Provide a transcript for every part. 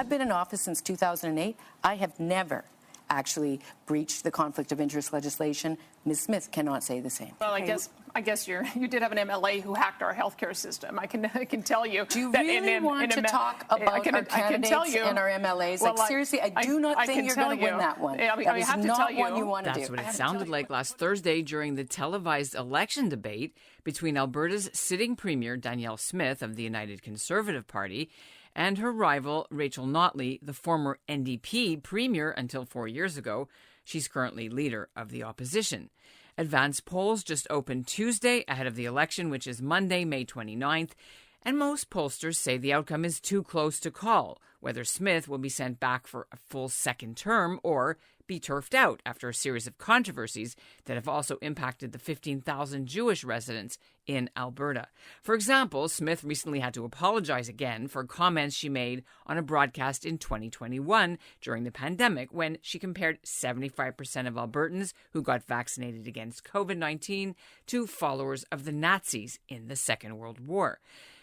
I've been in office since 2008. I have never actually breached the conflict of interest legislation. Ms. Smith cannot say the same. Well, I guess you did have an MLA who hacked our healthcare system. I can tell you. Do you that really want to talk about our candidates and our MLAs? Well, seriously, I do not think you're going to win that one. That is not one you want to do. That's what it sounded like last Thursday during the televised election debate between Alberta's sitting Premier Danielle Smith of the United Conservative Party and her rival, Rachel Notley, the former NDP premier until 4 years ago. She's currently leader of the opposition. Advance polls just opened Tuesday ahead of the election, which is Monday, May 29th, and most pollsters say the outcome is too close to call, whether Smith will be sent back for a full second term or be turfed out after a series of controversies that have also impacted the 15,000 Jewish residents in Alberta. For example, Smith recently had to apologize again for comments she made on a broadcast in 2021 during the pandemic when she compared 75% of Albertans who got vaccinated against COVID-19 to followers of the Nazis in the Second World War.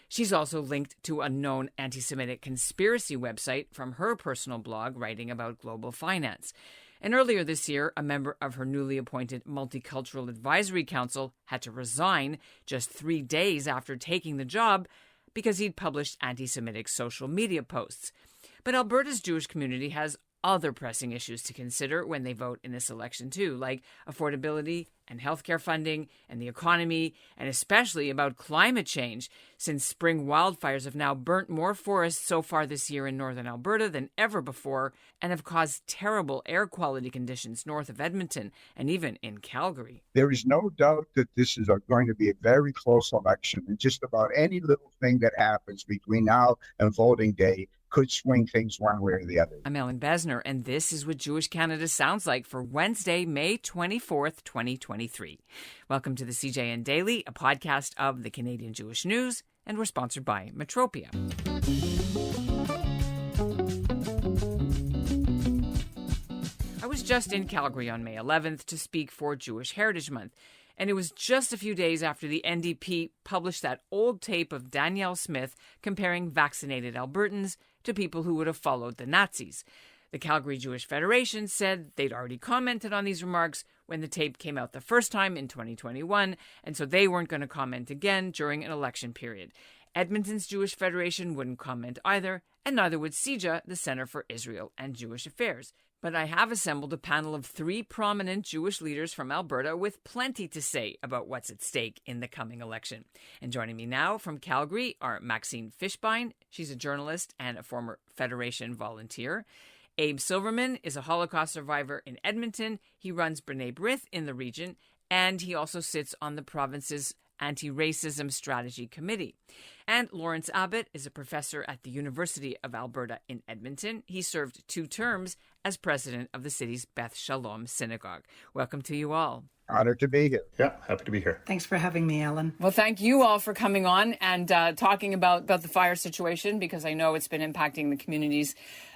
She's also linked to a known anti-Semitic conspiracy website from her personal blog writing about global finance. And earlier this year, a member of her newly appointed Multicultural Advisory Council had to resign just 3 days after taking the job because he'd published anti-Semitic social media posts. But Alberta's Jewish community has other pressing issues to consider when they vote in this election too, like affordability and healthcare funding and the economy, and especially about climate change, since spring wildfires have now burnt more forests so far this year in northern Alberta than ever before and have caused terrible air quality conditions north of Edmonton and even in Calgary. There is no doubt that this is going to be a very close election, and just about any little thing that happens between now and voting day could swing things one way or the other. I'm Ellen Besner, and this is what Jewish Canada sounds like for Wednesday, May 24th, 2023. Welcome to the CJN Daily, a podcast of the Canadian Jewish News, and we're sponsored by Metropia. I was just in Calgary on May 11th to speak for Jewish Heritage Month, and it was just a few days after the NDP published that old tape of Danielle Smith comparing vaccinated Albertans to people who would have followed the Nazis. The Calgary Jewish Federation said they'd already commented on these remarks when the tape came out the first time in 2021, and so they weren't going to comment again during an election period. Edmonton's Jewish Federation wouldn't comment either, and neither would CJA, the Center for Israel and Jewish Affairs. But I have assembled a panel of 3 prominent Jewish leaders from Alberta with plenty to say about what's at stake in the coming election. And joining me now from Calgary are Maxine Fischbein. She's a journalist and a former Federation volunteer. Abe Silverman is a Holocaust survivor in Edmonton. He runs B'nai Brith in the region, and he also sits on the province's Anti-Racism Strategy Committee. And Laurence Abbott is a professor at the University of Alberta in Edmonton. He served 2 terms as president of the city's Beth Shalom synagogue. Welcome to you all. Honored to be here. Yeah, happy to be here. Thanks for having me, Ellen. Well, thank you all for coming on and talking about the fire situation, because I know it's been impacting the communities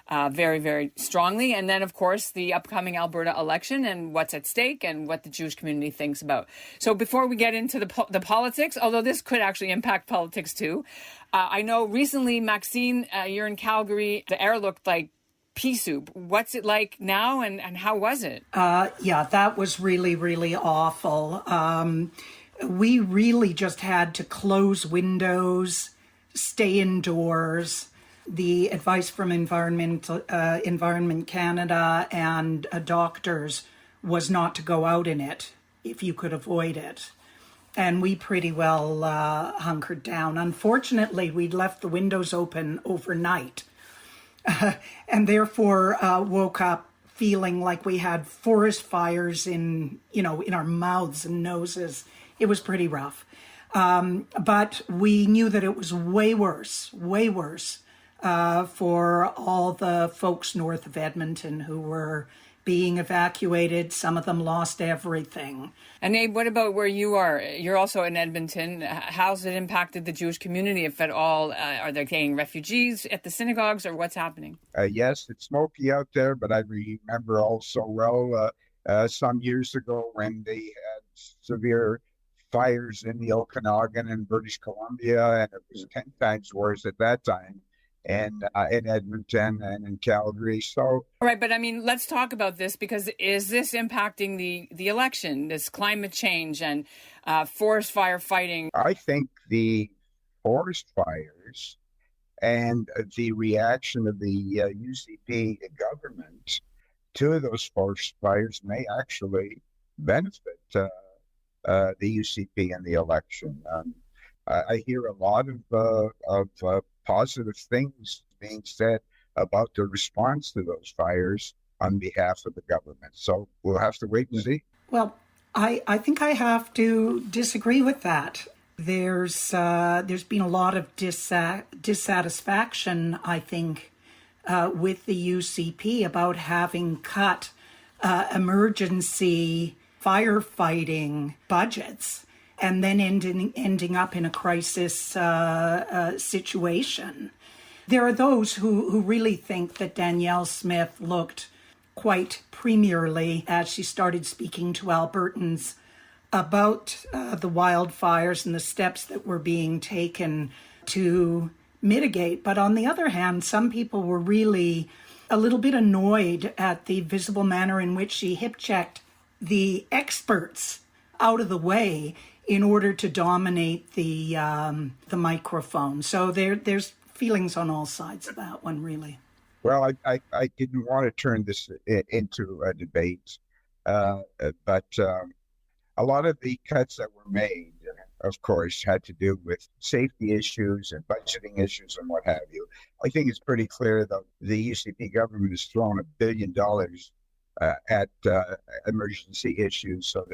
very, very strongly. And then, of course, the upcoming Alberta election and what's at stake and what the Jewish community thinks about. So before we get into the politics, although this could actually impact politics too, I know recently, Maxine, you're in Calgary. The air looked like pea soup. What's it like now, and how was it? Yeah, that was really, really awful. We really just had to close windows, stay indoors. The advice from Environment Canada and doctors was not to go out in it if you could avoid it. And we pretty well hunkered down. Unfortunately, we'd left the windows open overnight. And therefore woke up feeling like we had forest fires in our mouths and noses. It was pretty rough. But we knew that it was way worse for all the folks north of Edmonton who were being evacuated. Some of them lost everything. And Abe, what about where you are? You're also in Edmonton. How's it impacted the Jewish community, if at all? Are they getting refugees at the synagogues, or what's happening? Yes, it's smoky out there, but I remember also well some years ago when they had severe fires in the Okanagan in British Columbia, and it was 10 times worse at that time. in Edmonton and in Calgary. So, all right, but I mean, let's talk about this, because is this impacting the election, this climate change and forest fire fighting? I think the forest fires and the reaction of the UCP government to those forest fires may actually benefit the UCP in the election. I hear a lot of positive things being said about the response to those fires on behalf of the government. So we'll have to wait and see. Well, I think I have to disagree with that. There's been a lot of dissatisfaction, I think, with the UCP about having cut emergency firefighting budgets and then ending up in a crisis situation. There are those who really think that Danielle Smith looked quite premierly as she started speaking to Albertans about the wildfires and the steps that were being taken to mitigate. But on the other hand, some people were really a little bit annoyed at the visible manner in which she hip-checked the experts out of the way in order to dominate the microphone. So there's feelings on all sides of that one, really. Well, I didn't want to turn this into a debate, but a lot of the cuts that were made, of course, had to do with safety issues and budgeting issues and what have you. I think it's pretty clear that the UCP government has thrown $1 billion at emergency issues, so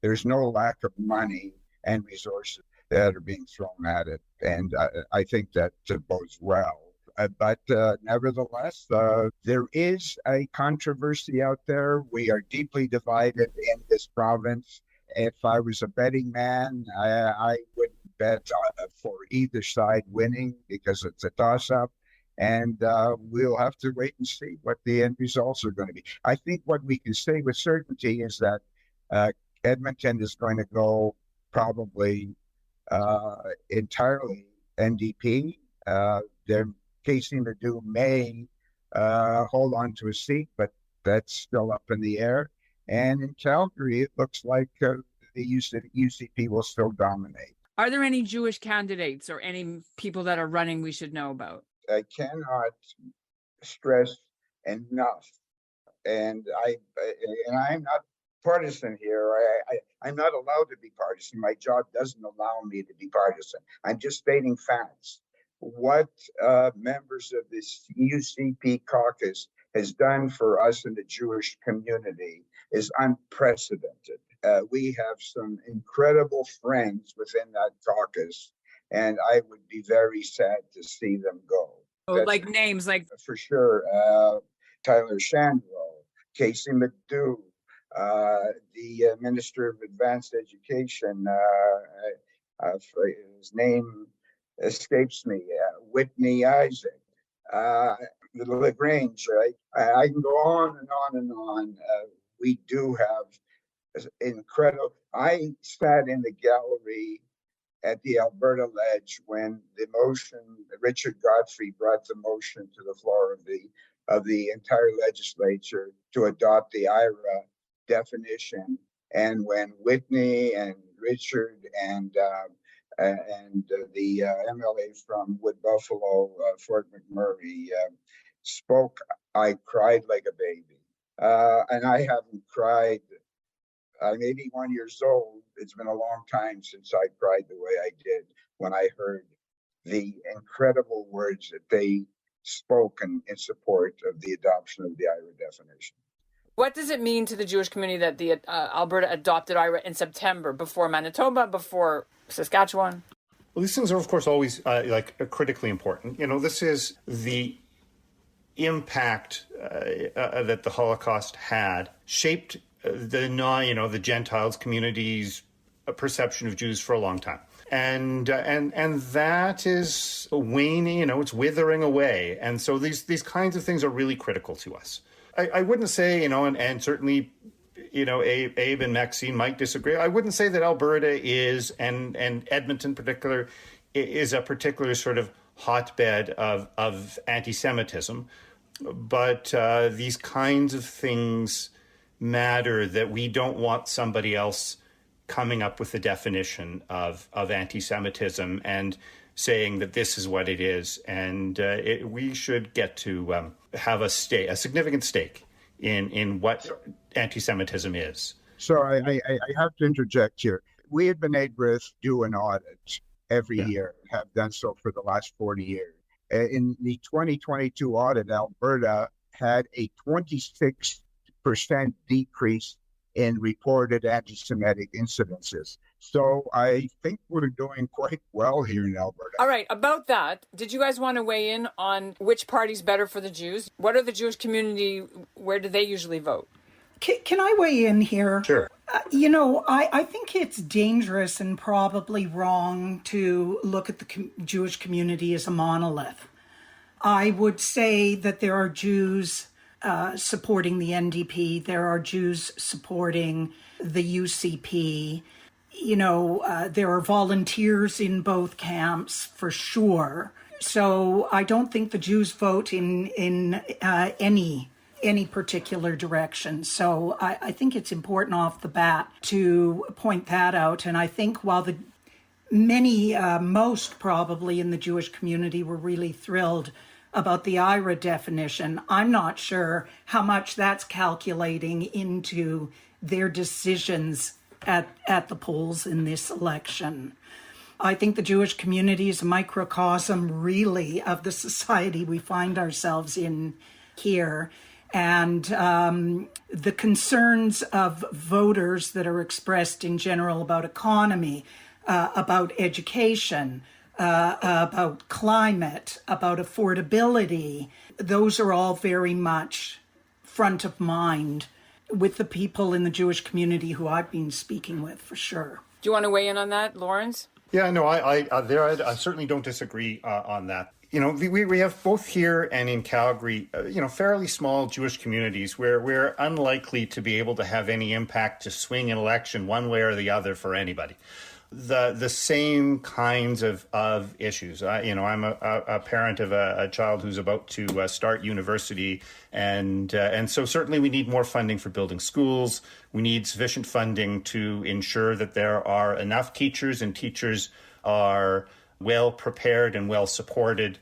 there's no lack of money and resources that are being thrown at it, and I think that bodes well. But nevertheless, there is a controversy out there. We are deeply divided in this province. If I was a betting man, I would bet for either side winning because it's a toss-up. And we'll have to wait and see what the end results are going to be. I think what we can say with certainty is that Edmonton is going to go probably entirely NDP. Casey Ledoux may hold on to a seat, but that's still up in the air. And in Calgary, it looks like the UCP will still dominate. Are there any Jewish candidates or any people that are running we should know about? I cannot stress enough, and I'm not partisan here. I'm not allowed to be partisan. My job doesn't allow me to be partisan. I'm just stating facts. What members of this UCP caucus has done for us in the Jewish community is unprecedented. We have some incredible friends within that caucus, and I would be very sad to see them go. Oh, like names, like for sure, Tyler Shandro, Casey Ledoux, the Minister of Advanced Education, his name escapes me, Whitney Isaac, LaGrange, right? I can go on and on and on. We do have incredible. I sat in the gallery at the Alberta Ledge when the motion, Richard Godfrey brought the motion to the floor of the entire legislature to adopt the IRA definition. And when Whitney and Richard and the MLA from Wood Buffalo, Fort McMurray, spoke, I cried like a baby. And I haven't cried. I'm 81 years old. It's been a long time since I cried the way I did when I heard the incredible words that they spoke in support of the adoption of the IRA definition. What does it mean to the Jewish community that the Alberta adopted IRA in September, before Manitoba, before Saskatchewan? Well, these things are, of course, always critically important. You know, this is the impact that the Holocaust had shaped the Gentiles community's perception of Jews for a long time. And that is waning, it's withering away. And so these kinds of things are really critical to us. I wouldn't say, and certainly, Abe and Maxine might disagree. I wouldn't say that Alberta is, and Edmonton in particular, is a particular sort of hotbed of anti-Semitism. But these kinds of things matter, that we don't want somebody else coming up with the definition of anti-Semitism and saying that this is what it is. And we should get to have a significant stake in what anti-Semitism is. So I have to interject here. We at B'nai Brith do an audit every year, have done so for the last 40 years. In the 2022 audit, Alberta had a 26% decrease in reported anti-Semitic incidences. So I think we're doing quite well here in Alberta. All right, about that, did you guys want to weigh in on which party's better for the Jews? What are the Jewish community, where do they usually vote? Can I weigh in here? Sure. I think it's dangerous and probably wrong to look at the Jewish community as a monolith. I would say that there are Jews supporting the NDP. There are Jews supporting the UCP. There are volunteers in both camps for sure. So I don't think the Jews vote in any particular direction. So I think it's important off the bat to point that out. And I think while most probably in the Jewish community were really thrilled about the IRA definition, I'm not sure how much that's calculating into their decisions at the polls in this election. I think the Jewish community is a microcosm really of the society we find ourselves in here. And the concerns of voters that are expressed in general about economy, about education, about climate, about affordability, those are all very much front of mind with the people in the Jewish community who I've been speaking with, for sure. Do you want to weigh in on that, Laurence? Yeah, no, I certainly don't disagree on that. We have both here and in Calgary, fairly small Jewish communities where we're unlikely to be able to have any impact to swing an election one way or the other for anybody. The same kinds of issues. I'm a parent of a child who's about to start university, and so certainly we need more funding for building schools. We need sufficient funding to ensure that there are enough teachers and teachers are well prepared and well supported.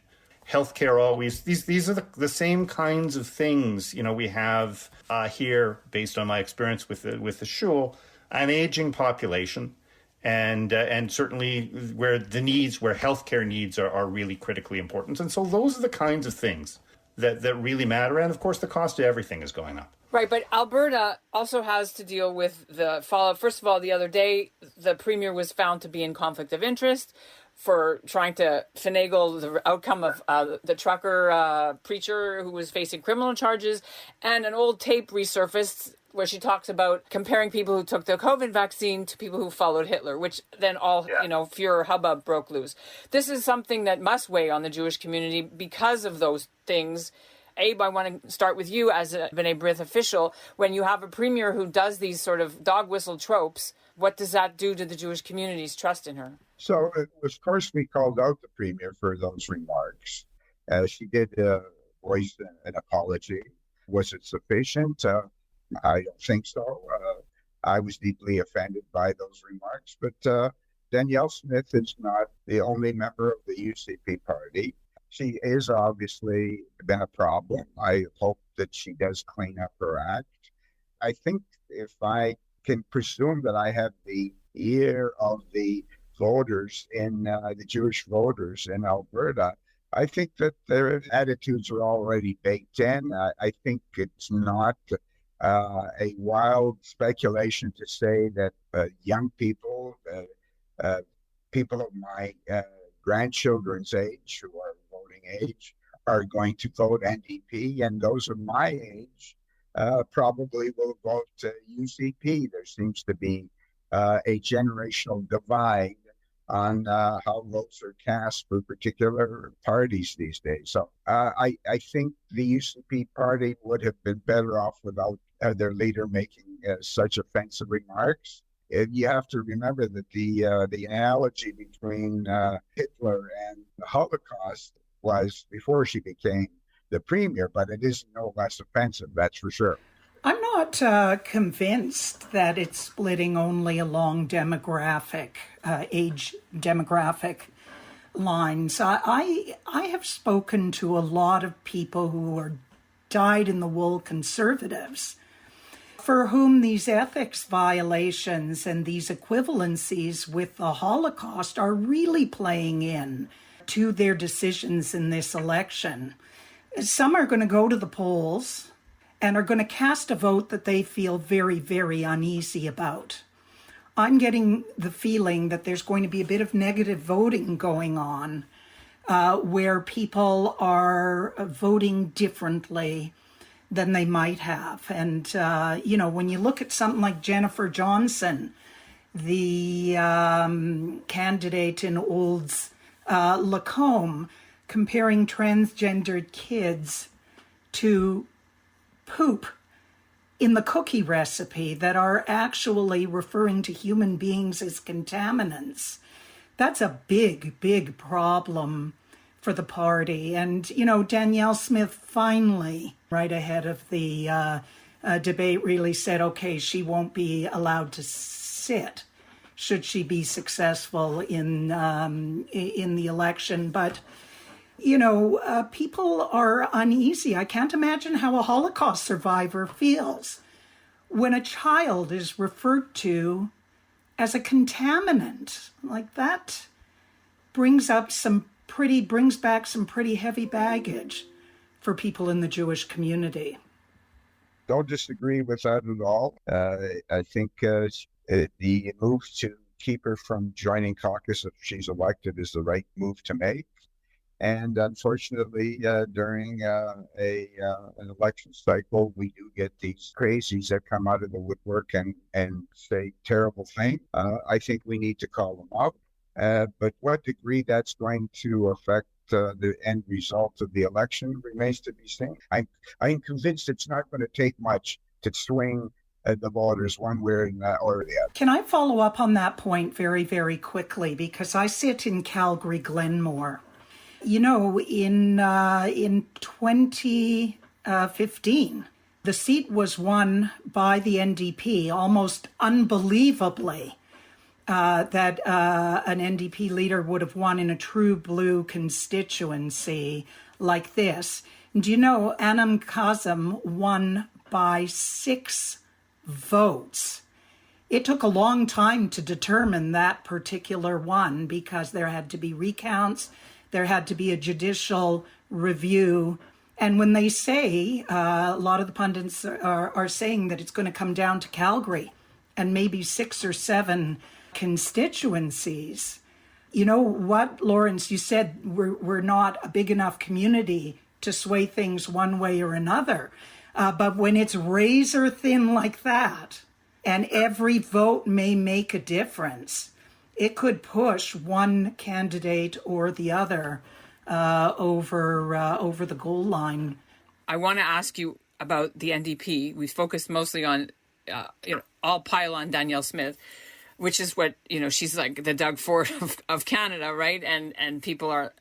Healthcare always, these are the same kinds of things, we have here, based on my experience with the shul, an aging population, and certainly where healthcare needs are really critically important. And so those are the kinds of things that really matter. And of course, the cost of everything is going up. Right, but Alberta also has to deal with the fallout. First of all, the other day, the premier was found to be in conflict of interest for trying to finagle the outcome of the trucker preacher who was facing criminal charges, and an old tape resurfaced where she talks about comparing people who took the COVID vaccine to people who followed Hitler, which then furor hubbub broke loose. This is something that must weigh on the Jewish community because of those things. Abe, I want to start with you as a B'nai Brith official. When you have a premier who does these sort of dog whistle tropes, what does that do to the Jewish community's trust in her? So, of course, we called out the premier for those remarks. She did voice an apology. Was it sufficient? I don't think so. I was deeply offended by those remarks. But Danielle Smith is not the only member of the UCP party. She is obviously been a problem. I hope that she does clean up her act. I think if I can presume that I have the ear of the voters the Jewish voters in Alberta, I think that their attitudes are already baked in. I think it's not a wild speculation to say that young people, people of my grandchildren's age who are voting age, are going to vote NDP, and those of my age probably will vote UCP. There seems to be a generational divide on how votes are cast for particular parties these days. So I think the UCP party would have been better off without their leader making such offensive remarks. You have to remember that the analogy between Hitler and the Holocaust was before she became the premier, but it is no less offensive, that's for sure. I'm not convinced that it's splitting only along age demographic lines. I have spoken to a lot of people who are dyed-in-the-wool conservatives for whom these ethics violations and these equivalencies with the Holocaust are really playing in to their decisions in this election. Some are going to go to the polls and are going to cast a vote that they feel very, very uneasy about. I'm getting the feeling that there's going to be a bit of negative voting going on where people are voting differently than they might have. And, when you look at something like Jennifer Johnson, the candidate in Olds Lacombe, comparing transgendered kids to poop in the cookie recipe that are actually referring to human beings as contaminants. That's a big, big problem for the party. And, Danielle Smith finally, right ahead of the debate, really said, okay, she won't be allowed to sit should she be successful in the election. But, people are uneasy. I can't imagine how a Holocaust survivor feels when a child is referred to as a contaminant. Like, that brings back some pretty heavy baggage for people in the Jewish community. Don't disagree with that at all. I think the move to keep her from joining caucus if she's elected is the right move to make. And unfortunately, during an election cycle, we do get these crazies that come out of the woodwork and say terrible things. I think we need to call them out. But what degree that's going to affect the end result of the election remains to be seen. I'm convinced it's not going to take much to swing the voters one way or the other. Can I follow up on that point very, very quickly? Because I sit in Calgary, Glenmore. In 2015, the seat was won by the NDP, almost unbelievably, that an NDP leader would have won in a true blue constituency like this. And Anam Kazem won by 6 votes. It took a long time to determine that particular one because there had to be recounts. There had to be a judicial review. And when they say, a lot of the pundits are saying that it's going to come down to Calgary and maybe 6 or 7 constituencies. You know what, Laurence, you said we're not a big enough community to sway things one way or another. But when it's razor thin like that, and every vote may make a difference, it could push one candidate or the other over the goal line. I want to ask you about the NDP. We focused mostly on, all pile on Danielle Smith, which is what, she's like the Doug Ford of Canada, right? And people are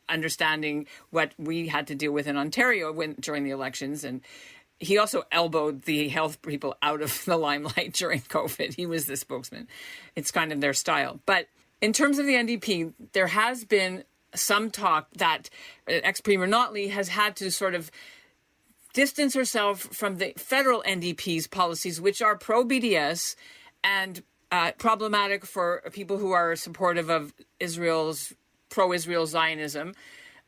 understanding what we had to deal with in Ontario during the elections. And he also elbowed the health people out of the limelight during COVID. He was the spokesman. It's kind of their style. But in terms of the NDP, there has been some talk that ex-Premier Notley has had to sort of distance herself from the federal NDP's policies, which are pro-BDS and problematic for people who are supportive of pro-Israel Zionism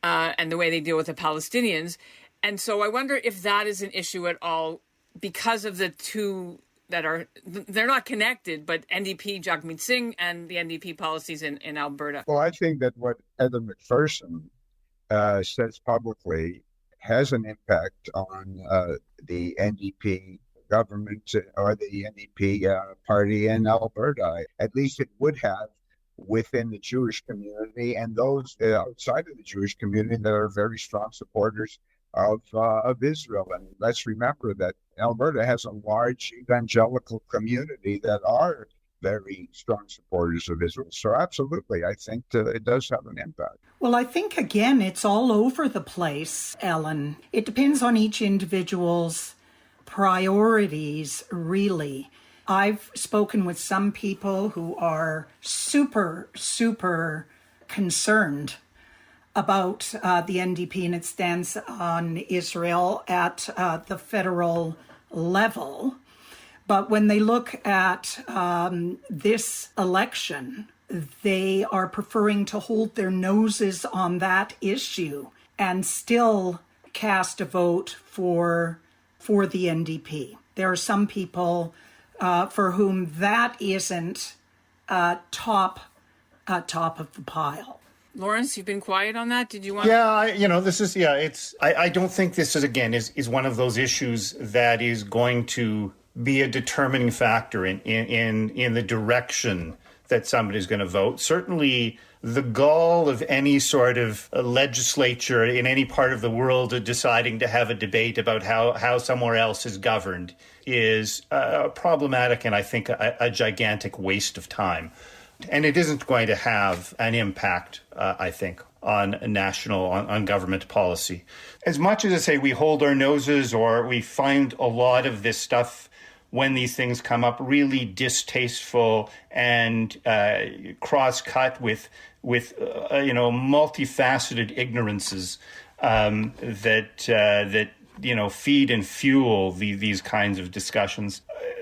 and the way they deal with the Palestinians. And so I wonder if that is an issue at all because of the two they're not connected, but NDP, Jagmeet Singh, and the NDP policies in Alberta. Well, I think that what Heather McPherson says publicly has an impact on the NDP government or the NDP party in Alberta. At least it would have within the Jewish community and those outside of the Jewish community that are very strong supporters of Israel. And let's remember that Alberta has a large evangelical community that are very strong supporters of Israel. So absolutely, I think it does have an impact. Well, I think, again, it's all over the place, Ellen. It depends on each individual's priorities, really. I've spoken with some people who are super, super concerned about the NDP and its stance on Israel at the federal level. But when they look at this election, they are preferring to hold their noses on that issue and still cast a vote for the NDP. There are some people for whom that isn't top of the pile. Laurence, you've been quiet on that. Did you want? Yeah, this is it's. I don't think this is one of those issues that is going to be a determining factor in the direction that somebody's going to vote. Certainly, the gall of any sort of legislature in any part of the world deciding to have a debate about how somewhere else is governed is problematic, and I think a gigantic waste of time. And it isn't going to have an impact, I think, on on government policy. As much as I say we hold our noses or we find a lot of this stuff when these things come up really distasteful and cross-cut with multifaceted ignorances that feed and fuel these kinds of discussions.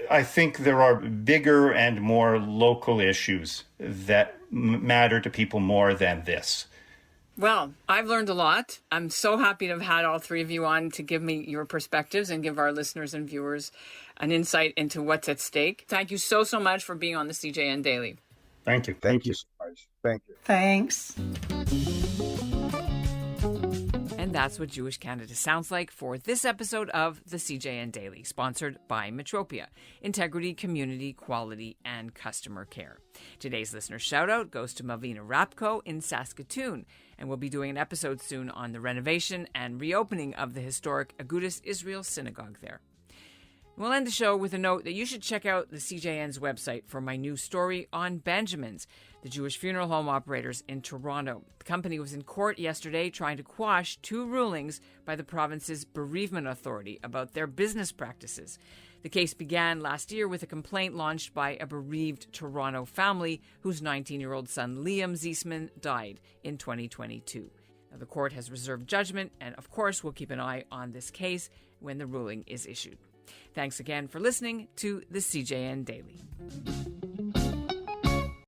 I think there are bigger and more local issues that matter to people more than this. Well, I've learned a lot. I'm so happy to have had all three of you on to give me your perspectives and give our listeners and viewers an insight into what's at stake. Thank you so much for being on the CJN Daily. Thank you. Thank you so much. Thank you. Thanks. And that's what Jewish Canada sounds like for this episode of the CJN Daily, sponsored by Metropia, Integrity, Community, Quality, and Customer Care. Today's listener shout-out goes to Malvina Rapko in Saskatoon, and we'll be doing an episode soon on the renovation and reopening of the historic Agudas Israel Synagogue there. We'll end the show with a note that you should check out the CJN's website for my new story on Benjamins, the Jewish funeral home operators in Toronto. The company was in court yesterday trying to quash two rulings by the province's bereavement authority about their business practices. The case began last year with a complaint launched by a bereaved Toronto family whose 19-year-old son Liam Ziesman died in 2022. Now, the court has reserved judgment, and of course we'll keep an eye on this case when the ruling is issued. Thanks again for listening to the CJN Daily.